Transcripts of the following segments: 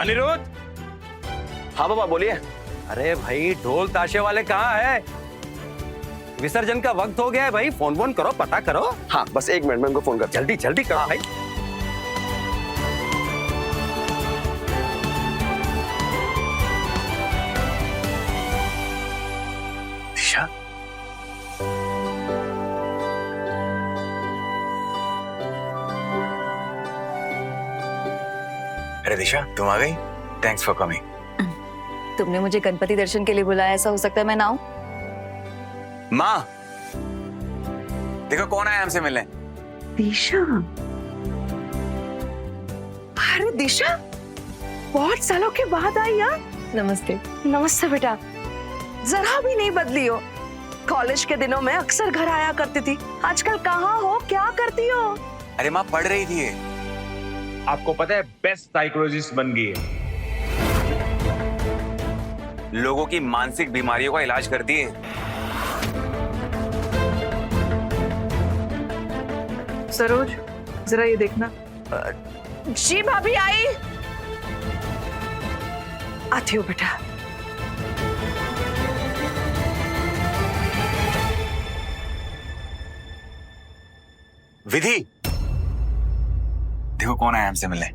अनिरुद्ध। हाँ बाबा बोलिए। अरे भाई, ढोल ताशे वाले कहाँ है? विसर्जन का वक्त हो गया है भाई, फोन वोन करो, पता करो। हाँ बस 1 मिनट में उनको फोन कर। जल्दी जल्दी करो भाई। दिशा, अरे दिशा, तुम आ गई। Thanks for coming. तुमने मुझे गणपति दर्शन के लिए बुलाया, ऐसा हो सकता है मैं ना आऊं? माँ, देखो कौन आया हमसे मिलने। दिशा। अरे दिशा, बहुत सालों के बाद आई यार। नमस्ते। नमस्ते बेटा। जरा भी नहीं बदली हो। कॉलेज के दिनों में अक्सर घर आया करती थी, आजकल कहाँ हो, क्या करती हो? अरे माँ, पढ़ रही थी। आपको पता है बेस्ट साइकोलॉजिस्ट बन गई है। लोगों की मानसिक बीमारियों का इलाज करती है। सरोज, जरा ये देखना। जी भाभी आई। आती हो बेटा। विधि, देखो कौन आया हमसे मिलने।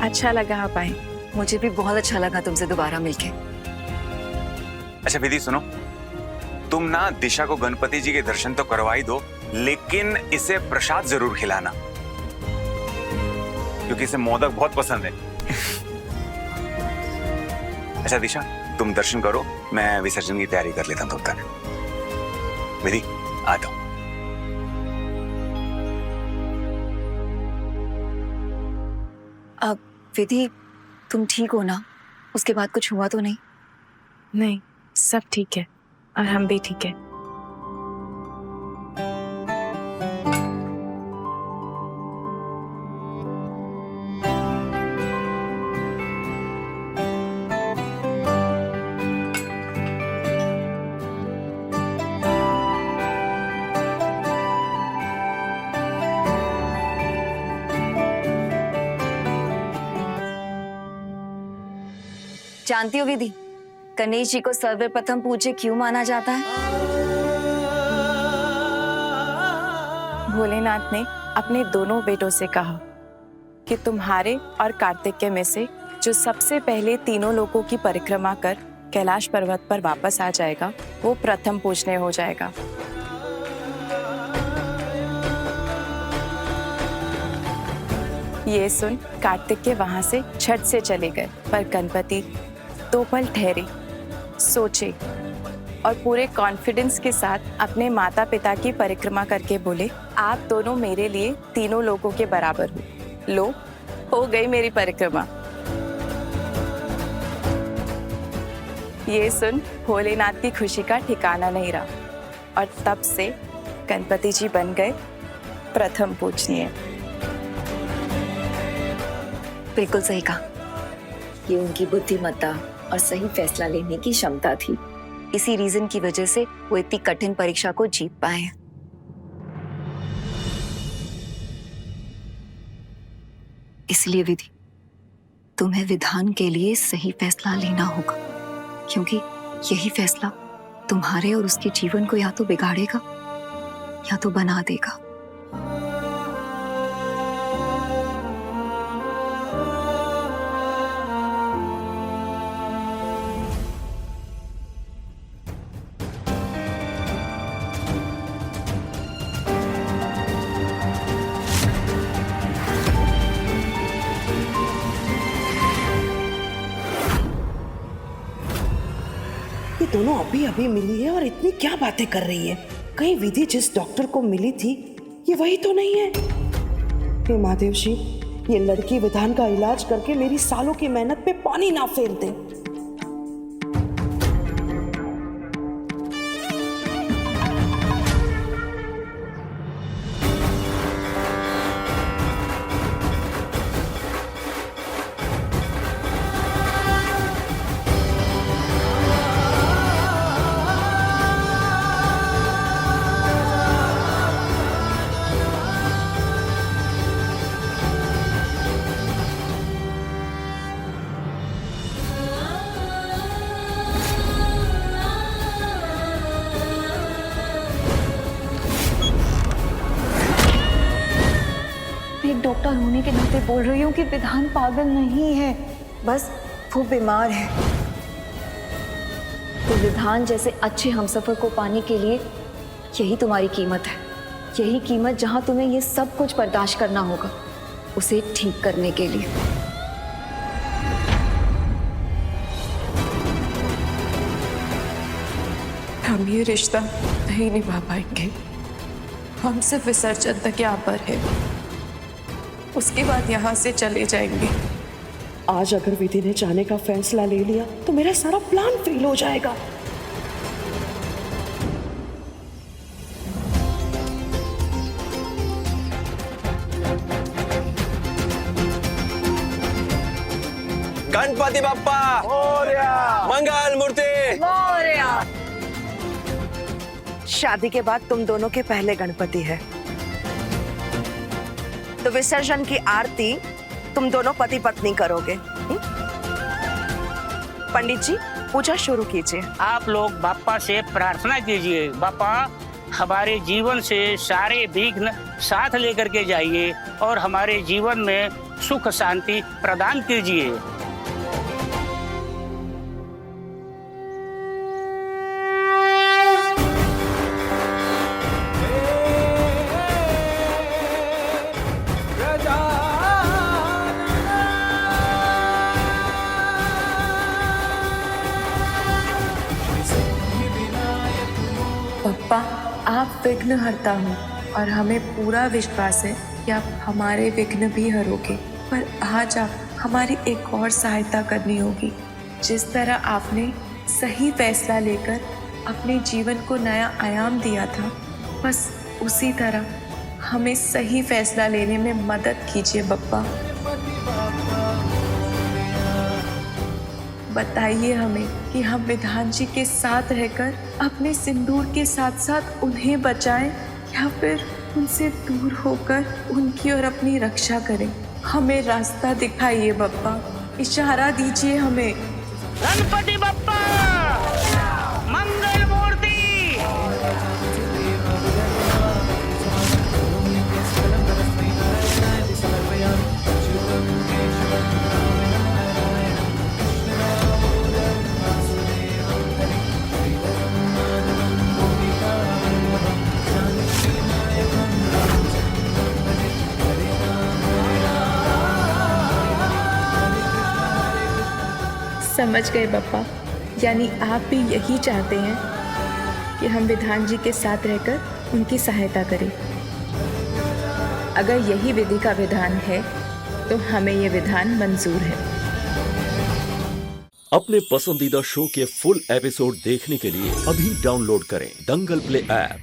अच्छा लगा आप आए। मुझे भी बहुत अच्छा लगा तुमसे दोबारा मिलके। अच्छा विधि सुनो, तुम ना दिशा को गणपति जी के दर्शन तो करवा ही दो, लेकिन इसे प्रसाद जरूर खिलाना, क्योंकि इसे मोदक बहुत पसंद है। अच्छा दिशा, तुम दर्शन करो, मैं विसर्जन की तैयारी कर लेता हूं तब तक। विधि, आता हूं। अब विधि, तुम ठीक हो ना? उसके बाद कुछ हुआ तो नहीं? नहीं, सब ठीक है और हम भी ठीक है। जानती हो विधि, गणेश जी को सर्वप्रथम पूज्य क्यों माना जाता है? भोलेनाथ ने अपने दोनों बेटों से कहा कि तुम्हारे और कार्तिकेय में से जो सबसे पहले तीनों लोकों की परिक्रमा कर कैलाश पर्वत पर वापस आ जाएगा, वो प्रथम पूजनीय हो जाएगा। ये सुन कार्तिकेय वहां से झट से चले गए, पर गणपति 2 पल ठहरे, सोचे और पूरे कॉन्फिडेंस के साथ अपने माता पिता की परिक्रमा करके बोले, आप दोनों मेरे लिए तीनों लोगों के बराबर हो। लो, हो गई मेरी परिक्रमा। ये सुन भोलेनाथ की खुशी का ठिकाना नहीं रहा और तब से गणपति जी बन गए प्रथम पूजनीय। बिल्कुल सही कहा। ये उनकी बुद्धिमत्ता और सही फैसला लेने की क्षमता थी। इसी रीजन की वजह से वो इतनी कठिन परीक्षा को जीत पाए हैं। इसलिए विधि, तुम्हें विधान के लिए सही फैसला लेना होगा, क्योंकि यही फैसला तुम्हारे और उसके जीवन को या तो बिगाड़ेगा या तो बना देगा। ये दोनों अभी अभी मिली है और इतनी क्या बातें कर रही है? कहीं विधि जिस डॉक्टर को मिली थी ये वही तो नहीं है? हे महादेव जी, ये लड़की विधान का इलाज करके मेरी सालों की मेहनत पे पानी ना फेर दे। रिश्तेदार होने के नाते बोल रही हूँ कि विधान पागल नहीं है, बस वो बीमार है। तो विधान जैसे अच्छे हमसफर को पाने के लिए यही तुम्हारी कीमत है, यही कीमत जहां तुम्हें ये सब कुछ बर्दाश्त करना होगा उसे ठीक करने के लिए। हम ये रिश्ता नहीं निभा पाएंगे। हम सिर्फ विसर्जन तक यहाँ पर है, उसके बाद यहाँ से चले जाएंगे। आज अगर विधि ने जाने का फैसला ले लिया तो मेरा सारा प्लान फेल हो जाएगा। गणपति बप्पा मंगल मूर्ति। शादी के बाद तुम दोनों के पहले गणपति है, तो विसर्जन की आरती तुम दोनों पति पत्नी करोगे। पंडित जी पूजा शुरू कीजिए। आप लोग बाप्पा से प्रार्थना कीजिए, बाप्पा हमारे जीवन से सारे विघ्न साथ लेकर के जाइए और हमारे जीवन में सुख शांति प्रदान कीजिए। पप्पा, आप विघ्न हरता हो और हमें पूरा विश्वास है कि आप हमारे विघ्न भी हरोगे। पर आज आप हमारी एक और सहायता करनी होगी। जिस तरह आपने सही फैसला लेकर अपने जीवन को नया आयाम दिया था, बस उसी तरह हमें सही फैसला लेने में मदद कीजिए बप्पा। बताइए हमें कि हम विधान जी के साथ रहकर अपने सिंदूर के साथ साथ उन्हें बचाएं या फिर उनसे दूर होकर उनकी और अपनी रक्षा करें। हमें रास्ता दिखाइए बप्पा, इशारा दीजिए हमें। गणपति बप्पा मंगल मूर्ति। समझ गए बप्पा, यानी आप भी यही चाहते हैं कि हम विधान जी के साथ रहकर उनकी सहायता करें। अगर यही विधि का विधान है तो हमें ये विधान मंजूर है। अपने पसंदीदा शो के फुल एपिसोड देखने के लिए अभी डाउनलोड करें दंगल प्ले ऐप।